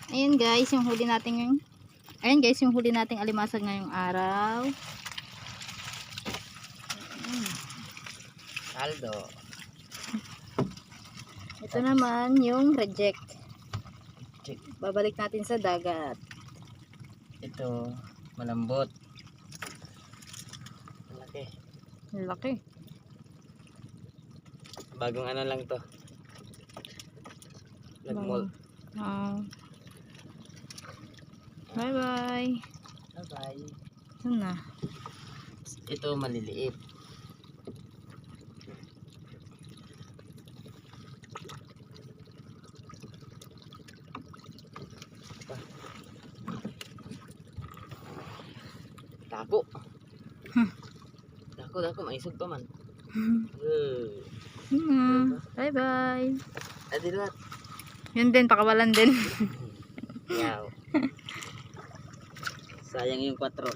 Ayan guys, yung huli natin yung ayan guys, yung huli nating alimasag ngayong araw. Saldo. Ito naman yung reject. Check. Babalik natin sa dagat. Ito, malambot. Malaki. Laki. Bagong ano lang to. Nag-mold. Bye bye. Bye-bye. Ito na. Ito maliliit. Dako. Dako, maisog pa man. Bye bye. Adilat. Yun din, pakawalan din. Yaw. Sayang yung 4. 4.